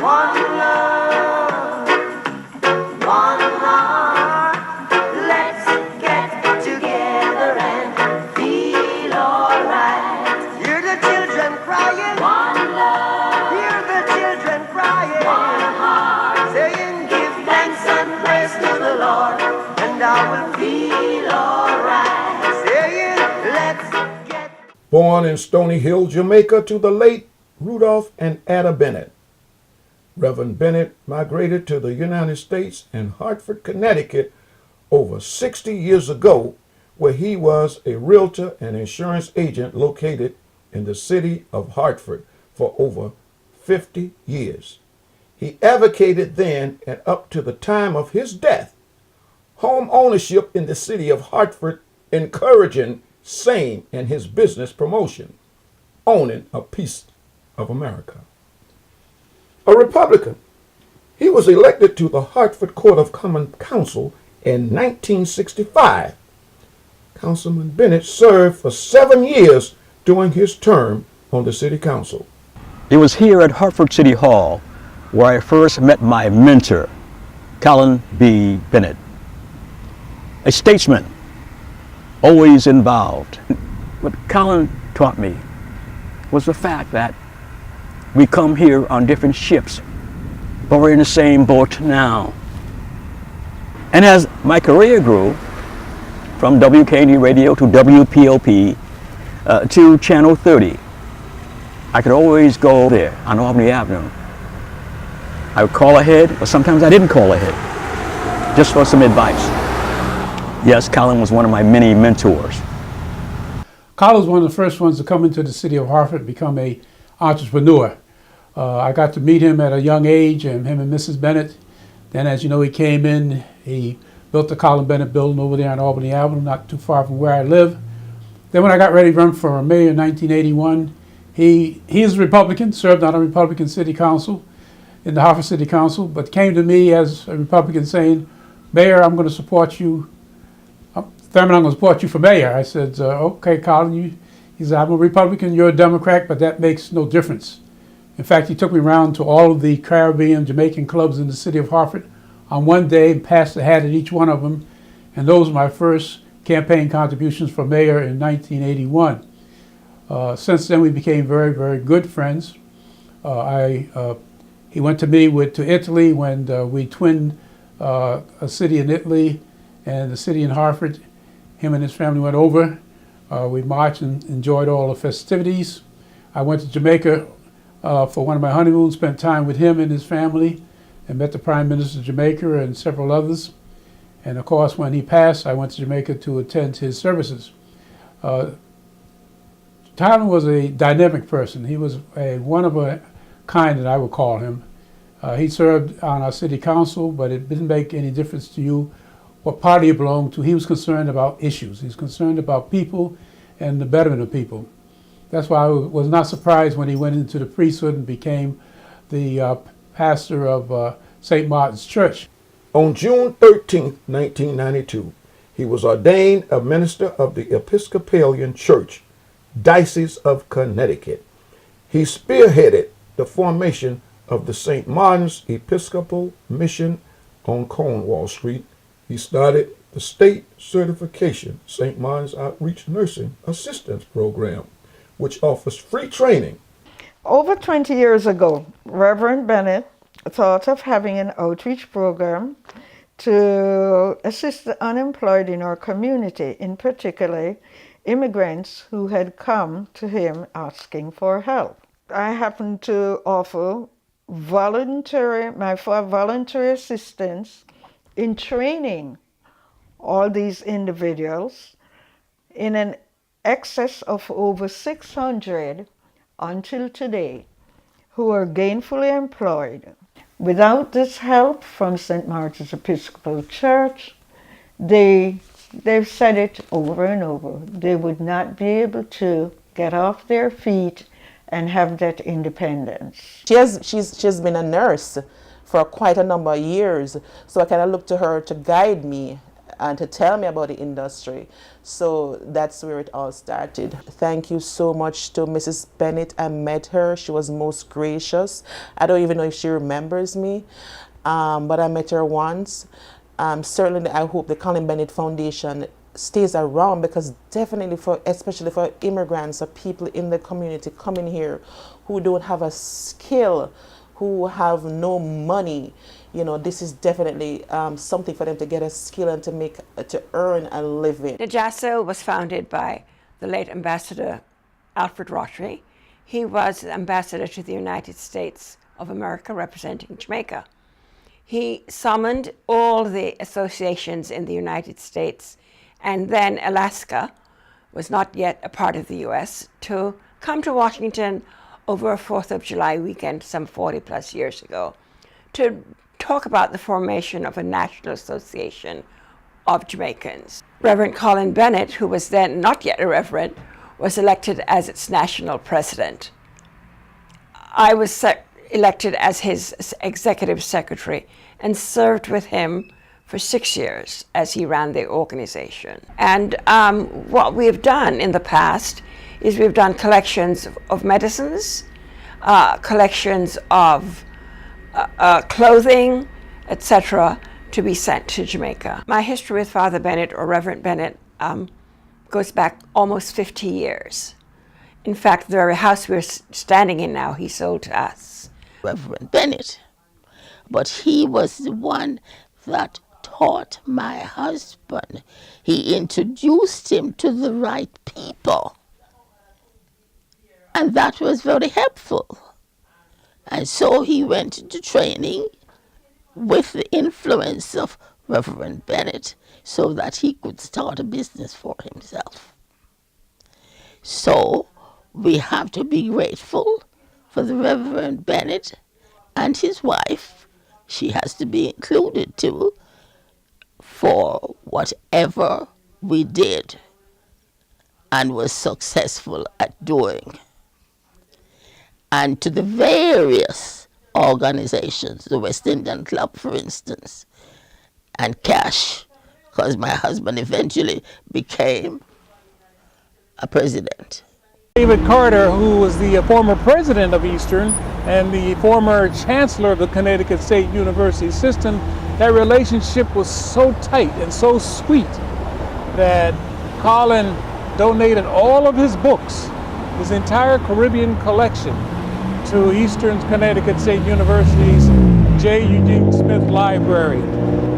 One love, one heart. Let's get together and feel alright. Hear the children crying. One love. Hear the children crying. One heart. Saying, give thanks and praise to the Lord, and I will feel alright. Saying, let's get. Born in Stony Hill, Jamaica, to the late Rudolph and Ada Bennett. Reverend Bennett migrated to the United States and Hartford, Connecticut over 60 years ago, where he was a realtor and insurance agent located in the city of Hartford for over 50 years. He advocated then and up to the time of his death, home ownership in the city of Hartford, encouraging same in his business promotion, owning a piece of America. A Republican, he was elected to the Hartford Court of Common Council in 1965. Councilman Bennett served for 7 years during his term on the city council. It was here at Hartford City Hall where I first met my mentor, Collin B. Bennett, a statesman, always involved. What Collin taught me was the fact that we come here on different ships, but we're in the same boat now. And as my career grew, from WKND Radio to WPOP to Channel 30, I could always go there on Albany Avenue. I would call ahead, but sometimes I didn't call ahead, just for some advice. Yes, Collin was one of my many mentors. Collin was one of the first ones to come into the city of Hartford and become an entrepreneur. I got to meet him at a young age, and him and Mrs. Bennett. Then, as you know, he came in, he built the Collin Bennett building over there on Albany Avenue, not too far from where I live. Then when I got ready to run for mayor in 1981, he is a Republican, served on a Republican city council, in the Hartford City Council, but came to me as a Republican saying, Mayor, I'm going to support you. Thurman, I'm going to support you for mayor. I said, okay, Collin, he said, I'm a Republican, you're a Democrat, but that makes no difference. In fact, he took me around to all of the Caribbean, Jamaican clubs in the city of Hartford on one day and passed the hat at each one of them. And those were my first campaign contributions for mayor in 1981. Since then, we became very, very good friends. He went to me to Italy when we twinned a city in Italy and the city in Hartford. Him and his family went over. We marched and enjoyed all the festivities. I went to Jamaica for one of my honeymoons, spent time with him and his family, and met the Prime Minister of Jamaica and several others. And of course, when he passed, I went to Jamaica to attend his services. Collin was a dynamic person. He was one of a kind that I would call him. He served on our city council, but it didn't make any difference to you what party he belonged to. He was concerned about issues. He was concerned about people and the betterment of people. That's why I was not surprised when he went into the priesthood and became the pastor of St. Martin's Church. On June 13, 1992, he was ordained a minister of the Episcopalian Church, Diocese of Connecticut. He spearheaded the formation of the St. Martin's Episcopal Mission on Cornwall Street. He started the state certification St. Martin's Outreach Nursing Assistance Program, which offers free training. Over 20 years ago, Reverend Bennett thought of having an outreach program to assist the unemployed in our community, in particular immigrants who had come to him asking for help. I happened to offer my voluntary assistance in training all these individuals in an excess of over 600 until today who are gainfully employed. Without this help from St. Martin's Episcopal Church, they've said it over and over, they would not be able to get off their feet and have that independence. She's been a nurse for quite a number of years, so I kind of look to her to guide me and to tell me about the industry. So that's where it all started. Thank you so much to Mrs. Bennett. I met her. She was most gracious. I don't even know if she remembers me, but I met her once. Certainly, I hope the Collin Bennett Foundation stays around, because definitely especially for immigrants or people in the community coming here who don't have a skill, who have no money, you know, this is definitely something for them to get a skill and to earn a living. The JASO was founded by the late Ambassador Alfred Rotary. He was ambassador to the United States of America representing Jamaica. He summoned all the associations in the United States, and then Alaska was not yet a part of the US, to come to Washington over a 4th of July weekend some 40 plus years ago to talk about the formation of a national association of Jamaicans. Reverend Collin Bennett, who was then not yet a reverend, was elected as its national president. I was elected as his executive secretary and served with him for 6 years as he ran the organization. And what we have done in the past is we've done collections of medicines, collections of clothing, etc., to be sent to Jamaica. My history with Father Bennett, or Reverend Bennett, goes back almost 50 years. In fact, the very house we're standing in now, he sold to us. Reverend Bennett, but he was the one that taught my husband. He introduced him to the right people, and that was very helpful. And so he went into training with the influence of Reverend Bennett so that he could start a business for himself. So we have to be grateful for the Reverend Bennett and his wife. She has to be included too, for whatever we did and was successful at doing. And to the various organizations, the West Indian Club, for instance, and CASH, because my husband eventually became a president. David Carter, who was the former president of Eastern and the former chancellor of the Connecticut State University system, that relationship was so tight and so sweet that Collin donated all of his books, his entire Caribbean collection, to Eastern Connecticut State University's J. Eugene Smith Library.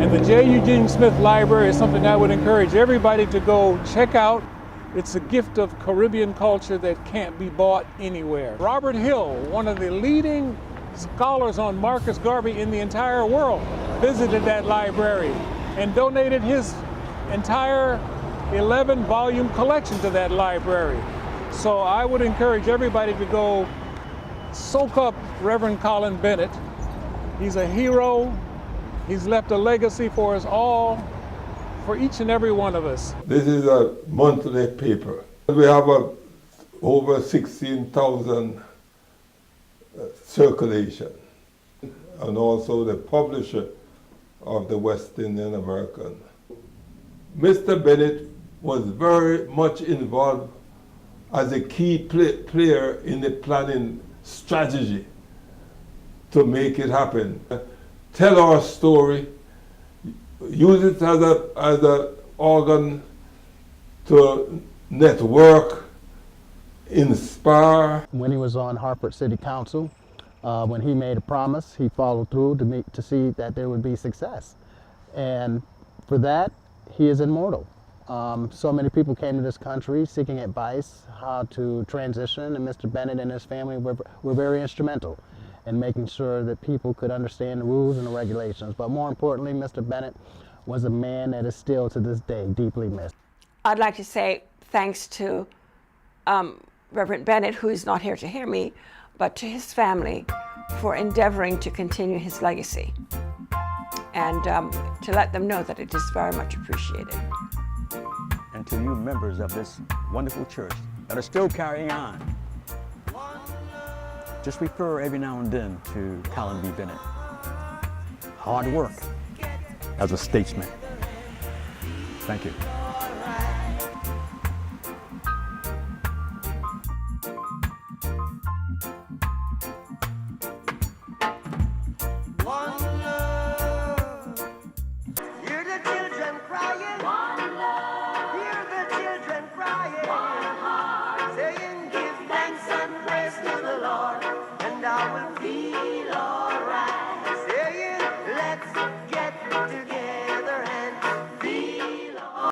And the J. Eugene Smith Library is something I would encourage everybody to go check out. It's a gift of Caribbean culture that can't be bought anywhere. Robert Hill, one of the leading scholars on Marcus Garvey in the entire world, visited that library and donated his entire 11-volume collection to that library. So I would encourage everybody to go soak up Reverend Collin Bennett. He's a hero. He's left a legacy for us all, for each and every one of us. This is a monthly paper. We have over 16,000 circulation, and also the publisher of the West Indian American. Mr. Bennett was very much involved as a key player in the planning strategy to make it happen. Tell our story, use it as an organ to network, inspire. When he was on Hartford City Council, when he made a promise, he followed through to see that there would be success. And for that, he is immortal. So many people came to this country seeking advice how to transition, and Mr. Bennett and his family were very instrumental in making sure that people could understand the rules and the regulations. But more importantly, Mr. Bennett was a man that is still to this day deeply missed. I'd like to say thanks to Reverend Bennett, who's not here to hear me, but to his family for endeavoring to continue his legacy, and to let them know that it is very much appreciated. And to you members of this wonderful church that are still carrying on, just refer every now and then to Collin B. Bennett. Hard work as a statesman. Thank you.